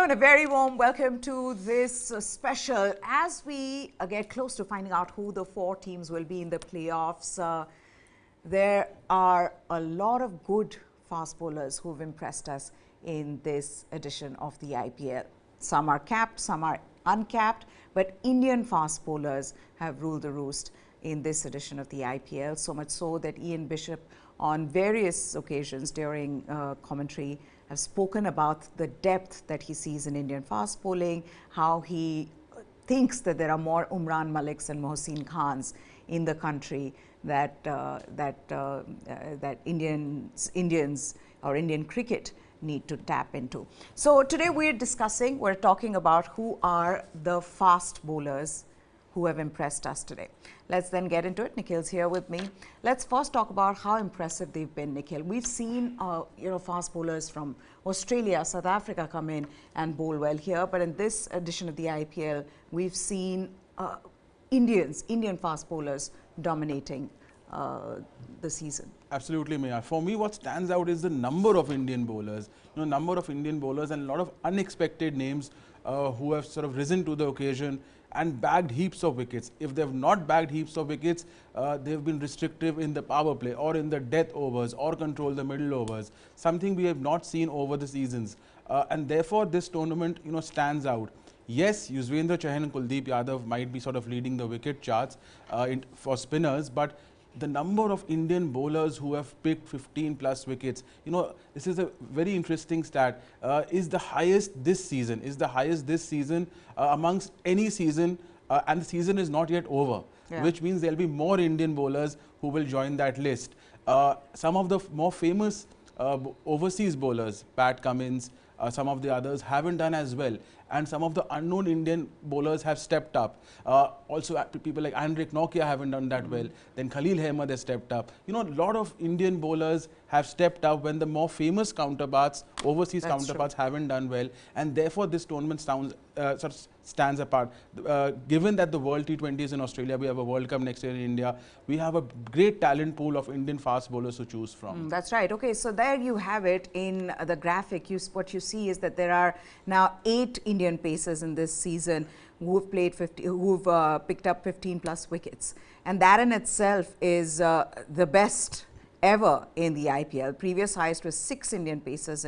and a very warm welcome to this special. As we get close to finding out who the 4 teams will be in the playoffs, there are a lot of good fast bowlers who've impressed us in this edition of the IPL. Some are capped, some are uncapped, but Indian fast bowlers have ruled the roost in this edition of the IPL, so much so that Ian Bishop on various occasions during commentary have spoken about the depth that he sees in Indian fast bowling, how he thinks that there are more Umran Maliks and Mohsin Khans in the country that Indians or Indian cricket need to tap into. So today we're talking about who are the fast bowlers who have impressed us today. Let's then get into it. Nikhil's here with me. Let's first talk about how impressive they've been, Nikhil. We've seen fast bowlers from Australia, South Africa come in and bowl well here, but in this edition of the IPL, we've seen Indian fast bowlers dominating the season. Absolutely, Maya. For me, what stands out is the number of Indian bowlers. Number of Indian bowlers and a lot of unexpected names who have sort of risen to the occasion and bagged heaps of wickets. If they have not bagged heaps of wickets, they have been restrictive in the power play or in the death overs or control the middle overs, something we have not seen over the seasons. And therefore, this tournament stands out. Yes, Yuzvendra Chahal and Kuldeep Yadav might be sort of leading the wicket charts for spinners, but the number of Indian bowlers who have picked 15 plus wickets, this is a very interesting stat, is the highest this season, amongst any season, and the season is not yet over, which means there will be more Indian bowlers who will join that list. Some of the more famous overseas bowlers, Pat Cummins, some of the others haven't done as well, and some of the unknown Indian bowlers have stepped up. Also people like Andrik Nokia haven't done that well, then Khaleel Ahmed has stepped up. A lot of Indian bowlers have stepped up when the more famous counterparts, overseas counterparts haven't done well, and therefore this tournament stands apart. Given that the World T20 is in Australia, we have a World Cup next year in India, we have a great talent pool of Indian fast bowlers to choose from. That's right. Okay, so there you have it in the graphic. What you see is that there are now 8 Indian pacers in this season who've picked up 15 plus wickets, and that in itself is the best ever in the IPL. Previous highest was 6 Indian pacers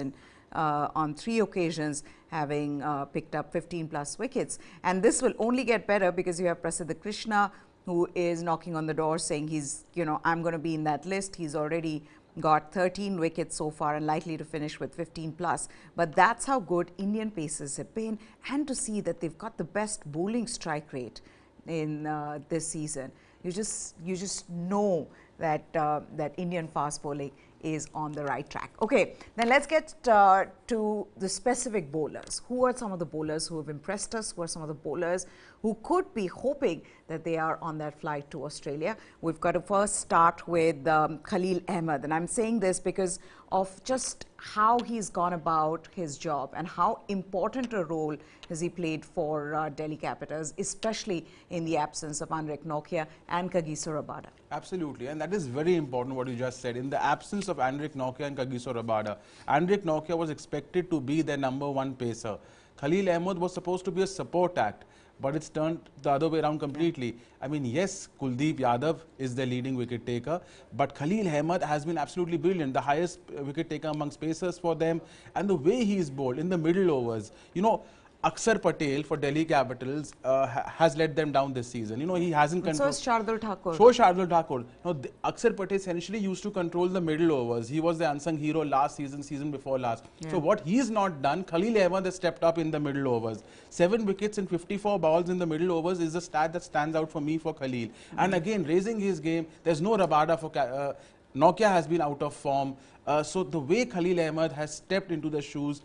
on 3 occasions having picked up 15 plus wickets, and this will only get better because you have Prasidh Krishna, who is knocking on the door saying he's, I'm going to be in that list. He's already got 13 wickets so far and likely to finish with 15 plus. But that's how good Indian pacers have been, and to see that they've got the best bowling strike rate in this season. You just know that that Indian fast bowling is on the right track. Okay, then let's get to the specific bowlers. Who are some of the bowlers who have impressed us? Who are some of the bowlers who could be hoping that they are on that flight to Australia? We've got to first start with Khaleel Ahmed, and I'm saying this because of just how he's gone about his job and how important a role has he played for Delhi Capitals, especially in the absence of Andrik Nokia and Kagiso Rabada. Absolutely, and that is very important what you just said. In the absence of Andrik Nokia and Kagiso Rabada, Andrik Nokia was expected to be their #1 pacer. Khaleel Ahmed was supposed to be a support act, but it's turned the other way around completely. I mean, yes, Kuldeep Yadav is their leading wicket taker, but Khaleel Ahmed has been absolutely brilliant, the highest wicket taker amongst pacers for them, and the way he is bowled in the middle overs. Harshal Patel for Delhi Capitals has let them down this season. He hasn't controlled. So is Shardul Thakur. Harshal Patel essentially used to control the middle overs. He was the unsung hero last season, season before last. So what he's not done, Khaleel Ahmed has stepped up in the middle overs. 7 wickets and 54 balls in the middle overs is a stat that stands out for me for Khaleel. And again, raising his game, there's no Rabada for Nokia has been out of form. So the way Khaleel Ahmed has stepped into the shoes,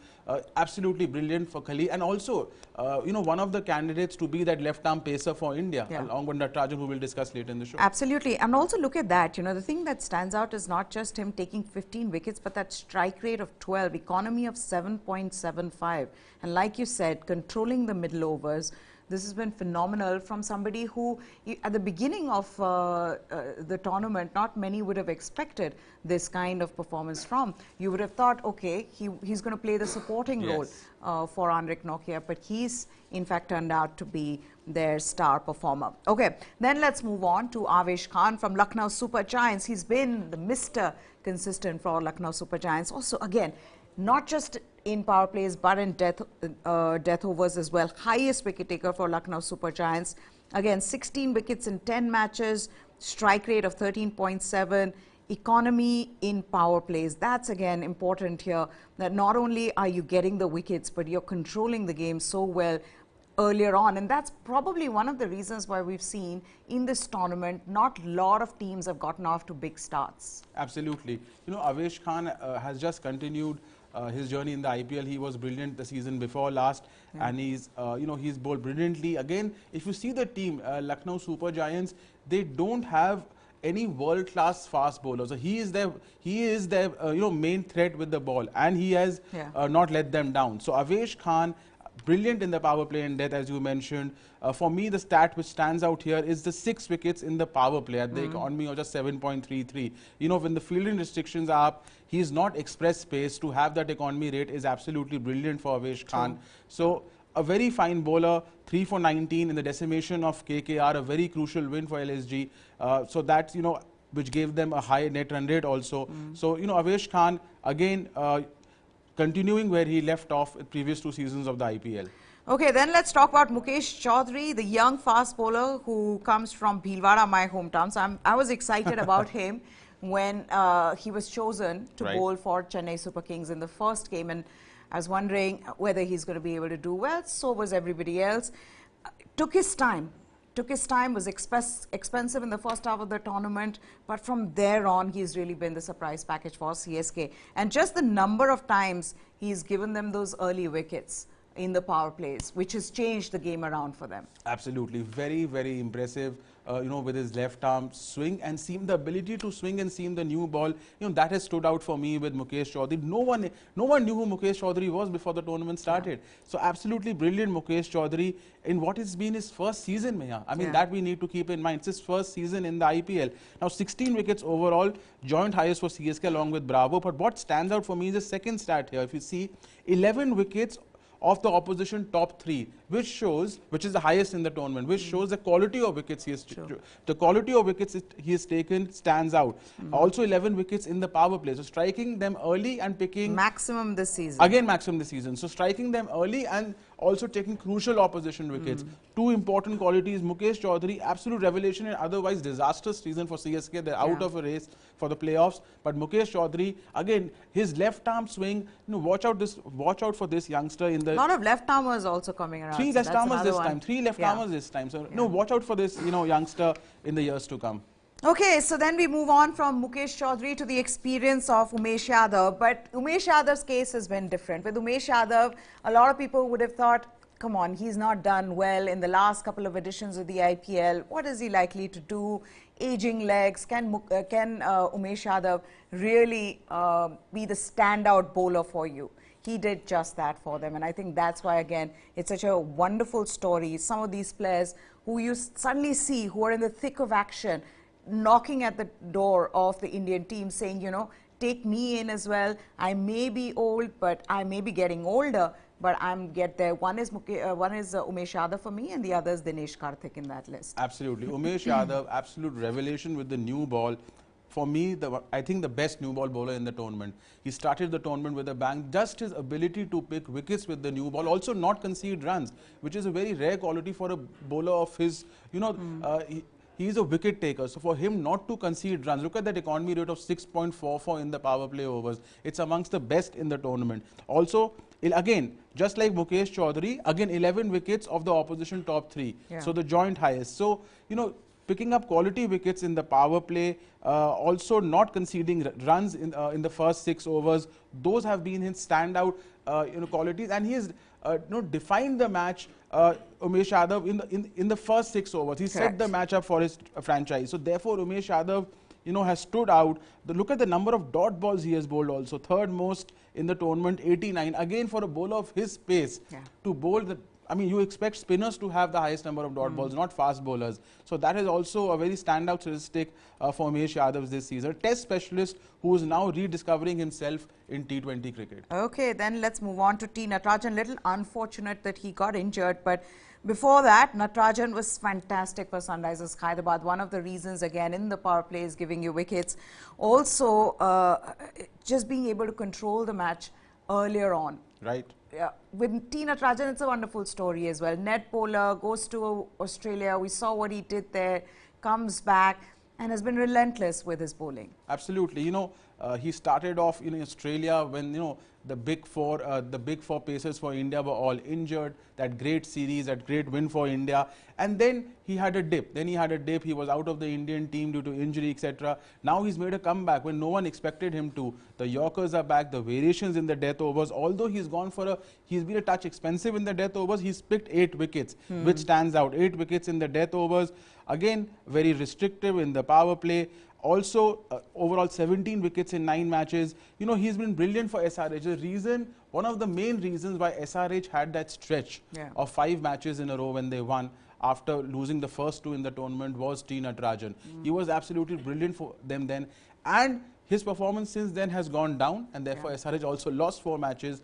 absolutely brilliant for Khaleel, and also one of the candidates to be that left arm pacer for India, along with Natarajan, who we'll discuss later in the show. Absolutely, and also look at that. The thing that stands out is not just him taking 15 wickets, but that strike rate of 12, economy of 7.75, and like you said, controlling the middle overs. This has been phenomenal from somebody who, at the beginning of the tournament, not many would have expected this kind of performance from. You would have thought, okay, he's going to play the supporting role for Anrik Nokia, but he's in fact turned out to be their star performer. Okay, then let's move on to Avesh Khan from Lucknow Super Giants. He's been the Mr. Consistent for Lucknow Super Giants. Also, again, not just in power plays but in death overs as well. Highest wicket taker for Lucknow Super Giants. Again, 16 wickets in 10 matches, strike rate of 13.7, economy in power plays. That's again important here, that not only are you getting the wickets, but you're controlling the game so well earlier on. And that's probably one of the reasons why we've seen in this tournament, not a lot of teams have gotten off to big starts. Absolutely. You know, Avesh Khan has just continued his journey in the IPL. He was brilliant the season before last, and he's he's bowled brilliantly. Again, if you see the team, Lucknow Super Giants, they don't have any world-class fast bowler. So he is their main threat with the ball, and he has not let them down. So Avesh Khan, brilliant in the power play and death, as you mentioned. For me, the stat which stands out here is the 6 wickets in the power play at the economy of just 7.33. You know, when the fielding restrictions are up, he's not express pace. To have that economy rate is absolutely brilliant for Avesh Khan. So a very fine bowler, 3 for 19 in the decimation of KKR, a very crucial win for LSG. So that's, which gave them a high net run rate also. So, Avesh Khan, again, continuing where he left off in previous 2 seasons of the IPL. Okay, then let's talk about Mukesh Chaudhary, the young fast bowler who comes from Bhilwara, my hometown. So I was excited about him when he was chosen to bowl for Chennai Super Kings in the first game, and I was wondering whether he's going to be able to do well. So was everybody else. Took his time, was expensive in the first half of the tournament, but from there on, he's really been the surprise package for CSK. And just the number of times he's given them those early wickets in the power plays, which has changed the game around for them. Absolutely. Very, very impressive, with his left arm swing and seam, the ability to swing and seam the new ball. That has stood out for me with Mukesh Chaudhary. No one knew who Mukesh Chaudhary was before the tournament started. So absolutely brilliant Mukesh Chaudhary in what has been his first season, Meha. I mean, that we need to keep in mind. It's his first season in the IPL. Now, 16 wickets overall, joint highest for CSK along with Bravo. But what stands out for me is the second stat here. If you see, 11 wickets of the opposition top 3, which is the highest in the tournament, which shows the quality of wickets he has taken stands out. Also 11 wickets in the power play. So striking them early and picking maximum this season. Again, maximum this season. So striking them early and also taking crucial opposition wickets. 2 important qualities. Mukesh Chaudhary, absolute revelation in otherwise disastrous season for CSK. They're out of a race for the playoffs. But Mukesh Chaudhary, again, his left arm swing, watch out for this youngster in the... A lot of left armers also coming around. 3 left armers this time. 3 left armers this time. So, watch out for this, youngster in the years to come. Okay, so then we move on from Mukesh Chaudhary to the experience of Umesh Yadav. But Umesh Yadav's case has been different. With Umesh Yadav, a lot of people would have thought, come on, he's not done well in the last couple of editions of the IPL. What is he likely to do? Aging legs. Can Umesh Yadav really be the standout bowler for you? He did just that for them, and I think that's why, again, it's such a wonderful story. Some of these players who you suddenly see who are in the thick of action, knocking at the door of the Indian team saying, take me in as well. I may be old, but I may be getting older, but I'm get there. One is Umesh Yadav for me, and the other is Dinesh Karthik in that list. Absolutely. Umesh Yadav, absolute revelation with the new ball. For me, I think the best new ball bowler in the tournament. He started the tournament with a bang. Just his ability to pick wickets with the new ball, also not concede runs, which is a very rare quality for a bowler of his, he is a wicket taker. So for him not to concede runs, look at that economy rate of 6.44 in the power play overs. It's amongst the best in the tournament. Also, again, just like Mukesh Chaudhary, again 11 wickets of the opposition top 3. So the joint highest. So, picking up quality wickets in the power play, also not conceding runs in the first 6 overs. Those have been his standout qualities, and he has defined the match. Umesh Yadav in the first 6 overs, he set the match up for his franchise. So therefore, Umesh Yadav has stood out. Look at the number of dot balls he has bowled also. 3rd most in the tournament, 89. Again, for a bowler of his pace, to bowl I mean, you expect spinners to have the highest number of dot balls, not fast bowlers. So that is also a very standout statistic for Umesh Yadav this season. Test specialist who is now rediscovering himself in T20 cricket. Okay, then let's move on to T. Natarajan. Little unfortunate that he got injured, but before that, Natarajan was fantastic for Sunrisers Hyderabad. One of the reasons, again, in the power play is giving you wickets. Also, just being able to control the match earlier on. Right. Yeah. With T. Natarajan, it's a wonderful story as well. Net bowler, goes to Australia. We saw what he did there, comes back and has been relentless with his bowling. Absolutely. You know, he started off in Australia when, you know, the big four pacers for India were all injured. That great series, that great win for India. And then he had a dip. He was out of the Indian team due to injury, etc. Now he's made a comeback when no one expected him to. The Yorkers are back, the variations in the death overs. Although he's been a touch expensive in the death overs, he's picked 8 wickets, which stands out. 8 wickets in the death overs. Again, very restrictive in the power play. Also, overall 17 wickets in 9 matches. You know, he's been brilliant for SRH. One of the main reasons why SRH had that stretch of 5 matches in a row when they won after losing the first 2 in the tournament was T. Natarajan. He was absolutely brilliant for them then. And his performance since then has gone down, and therefore SRH also lost 4 matches.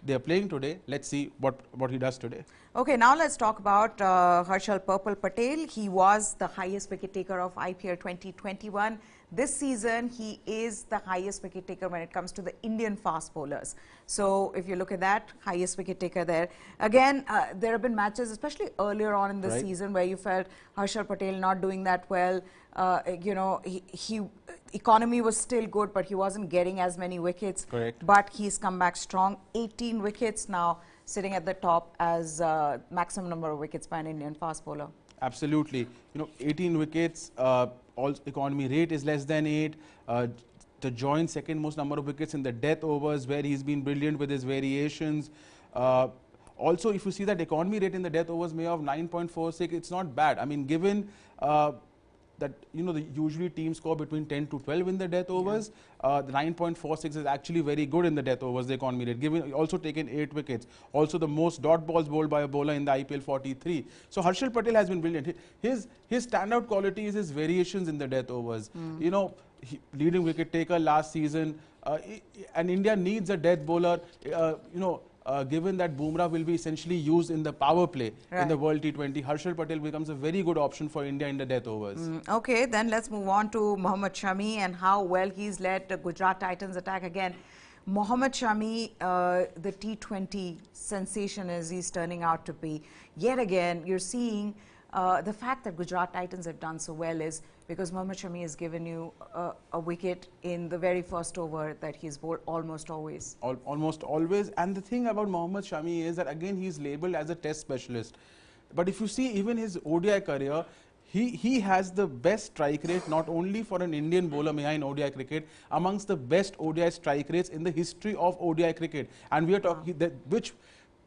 They are playing today. Let's see what he does today. Okay, now let's talk about Harshal Patel. He was the highest wicket taker of IPL 2021. This season, he is the highest wicket taker when it comes to the Indian fast bowlers. So if you look at that, highest wicket taker there. Again, there have been matches, especially earlier on in the season, where you felt Harshal Patel not doing that well. You know, economy was still good, but he wasn't getting as many wickets. Correct. But he's come back strong. 18 wickets now, sitting at the top as maximum number of wickets by an Indian fast bowler. Absolutely. You know, 18 wickets, all economy rate is less than 8. The joint second most number of wickets in the death overs, where he's been brilliant with his variations. Also, if you see that economy rate in the death overs may of 9.46, it's not bad. I mean, given that, you know, usually teams score between 10 to 12 in the death overs. The 9.46 is actually very good in the death overs, the economy rate. Given also taken 8 wickets. Also the most dot balls bowled by a bowler in the IPL, 43. So Harshal Patel has been brilliant. His standout quality is his variations in the death overs. You know, leading wicket taker last season. And India needs a death bowler. You know, given that Bumrah will be essentially used in the power play in the World T20, Harshal Patel becomes a very good option for India in the death overs. Okay, then let's move on to Mohammad Shami and how well he's led the Gujarat Titans attack. Again, Mohammad Shami, the T20 sensation as he's turning out to be. Yet again, you're seeing the fact that Gujarat Titans have done so well is because Mohammad Shami has given you a wicket in the very first over that he's bowled almost always. Almost always. And the thing about Mohammad Shami is that, again, he's labelled as a test specialist. But if you see even his ODI career, he has the best strike rate, not only for an Indian bowler in ODI cricket, amongst the best ODI strike rates in the history of ODI cricket. And we are talking that which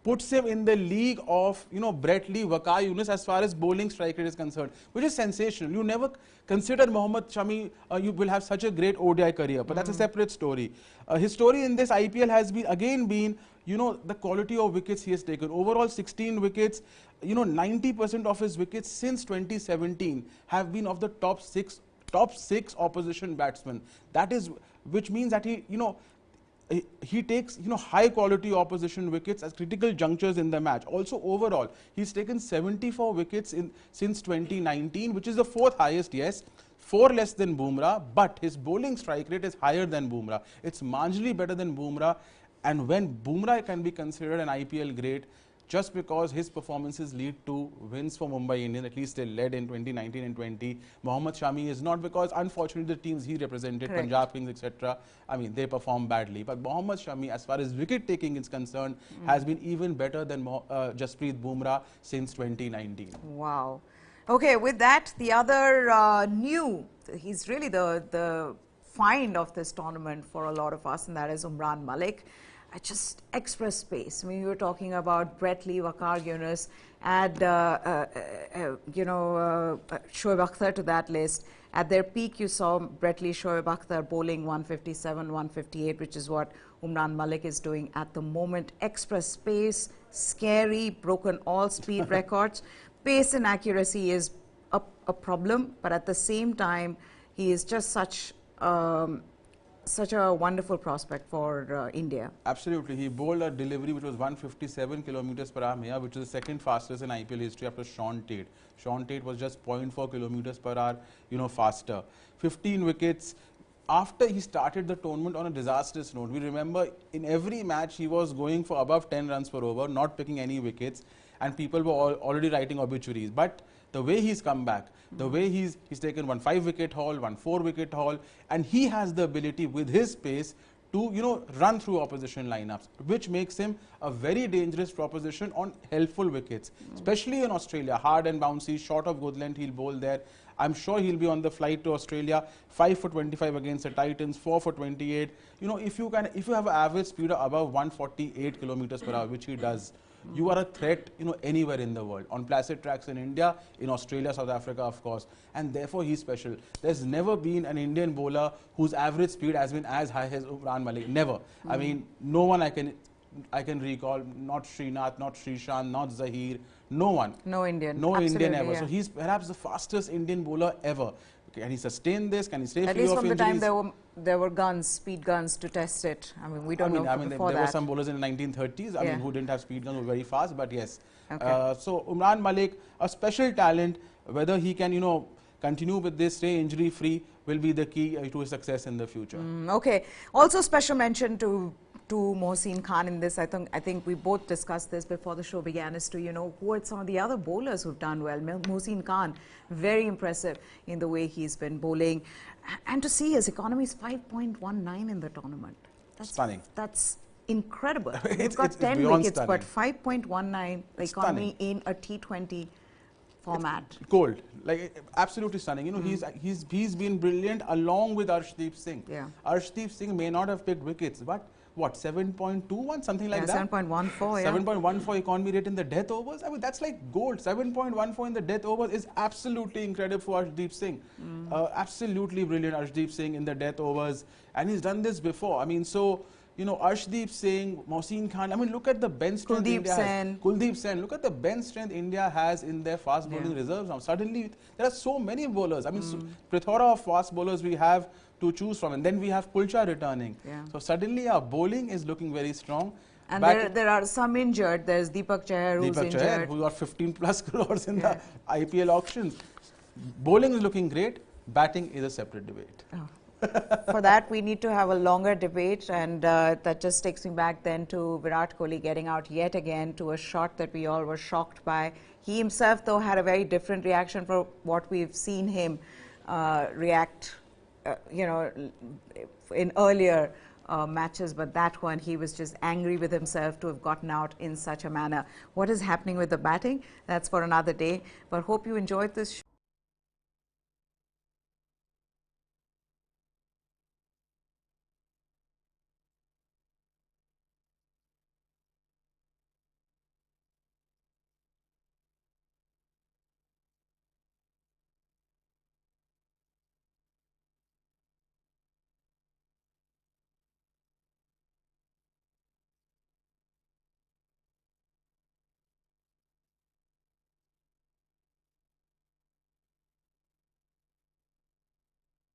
puts him in the league of, you know, Brett Lee, Waqar Younis as far as bowling strike rate is concerned, which is sensational. You never consider Mohammad Shami, you will have such a great ODI career, but that's a separate story. His story in this IPL has been, you know, the quality of wickets he has taken. Overall 16 wickets, you know, 90% of his wickets since 2017 have been of the top six opposition batsmen. That is, which means that he takes, you know, high quality opposition wickets at critical junctures in the match. Also overall, he's taken 74 wickets since 2019, which is the 4th highest, yes, 4 less than Bumrah, but his bowling strike rate is higher than Bumrah. It's marginally better than Bumrah, and when Bumrah can be considered an IPL great, just because his performances lead to wins for Mumbai Indians, at least they led in 2019 and 20. Mohammad Shami is not, because unfortunately the teams he represented, Punjab Kings, etc., I mean, they performed badly. But Mohammad Shami, as far as wicket taking is concerned, has been even better than Jasprit Bumrah since 2019. Wow. Okay, with that, the other he's really the find of this tournament for a lot of us, and that is Umran Malik. Just express space. I mean, we were talking about Brett Lee, Waqar Younis, add Shoaib Akhtar to that list, At their peak, you saw Bretley Shoaib Akhtar bowling 157, 158, which is what Umran Malik is doing at the moment. Express pace, scary, broken all speed records. Pace and accuracy is a problem, but at the same time, he is just such a wonderful prospect for India. Absolutely. He bowled a delivery which was 157 kilometers per hour, which is the second fastest in IPL history after Sean Tate. Sean Tate was just 0.4 kilometers per hour, faster. 15 wickets. After he started the tournament on a disastrous note, we remember in every match he was going for above 10 runs per over, not picking any wickets, and people were already writing obituaries. But the way he's come back, the way he's taken one 5-wicket haul, one 4-wicket haul, and he has the ability with his pace to run through opposition lineups, which makes him a very dangerous proposition on helpful wickets, especially in Australia. Hard and bouncy, short of good length, he'll bowl there. I'm sure he'll be on the flight to Australia. 5 for 25 against the Titans, 4 for 28. If you have an average speed of above 148 kilometers per hour, which he does, you are a threat, anywhere in the world, on placid tracks in India, in Australia, South Africa, of course, and therefore he's special. There's never been an Indian bowler whose average speed has been as high as Umran Malik. Never. I mean, no one I can recall, not Srinath, not Srishant, not Zahir, no one. No Indian. No Absolutely, Indian ever. yeah. So he's perhaps the fastest Indian bowler ever. Can he sustain this? Can he stay At free least of from injuries? the time there were guns, speed guns to test it. I mean, we don't know before there that. were some bowlers in the 1930s, I mean, who didn't have speed guns, were very fast, but yes. Okay. So Umran Malik, a special talent, whether he can, continue with this, stay injury free, will be the key to his success in the future. Okay. Also special mention to Mohsin Khan in this. I think we both discussed this before the show began, as to who are some of the other bowlers who've done well. Mohsin Khan, very impressive in the way he's been bowling, and to see his economy is 5.19 in the tournament. That's stunning. That's incredible. They've It's got 10 wickets, stunning. but 5.19 the economy in a T20 format. It's gold, like absolutely stunning. He's been brilliant along with Arshdeep Singh. Yeah. Arshdeep Singh may not have picked wickets, but what, 7.21, something like that? 7.14, yeah. 7.14 economy rate in the death overs. I mean, that's like gold. 7.14 in the death overs is absolutely incredible for Arshdeep Singh. Absolutely brilliant Arshdeep Singh in the death overs, and he's done this before. I mean, so Arshdeep Singh, Mohsin Khan. I mean, look at the bench strength India has. Kuldeep Sen. Look at the bench strength India has in their fast bowling reserves now. Suddenly, there are so many bowlers. I mean, plethora of fast bowlers we have to choose from, and then we have Pulcha returning. So suddenly our bowling is looking very strong. And there are some injured. There's Deepak Chahar who's injured. Who got 15 plus crores in the IPL auctions. Bowling is looking great. Batting is a separate debate. For that, we need to have a longer debate, and that just takes me back then to Virat Kohli getting out yet again to a shot that we all were shocked by. He himself, though, had a very different reaction from what we've seen him react in earlier matches, but that one, he was just angry with himself to have gotten out in such a manner. What is happening with the batting? That's for another day, but hope you enjoyed this show.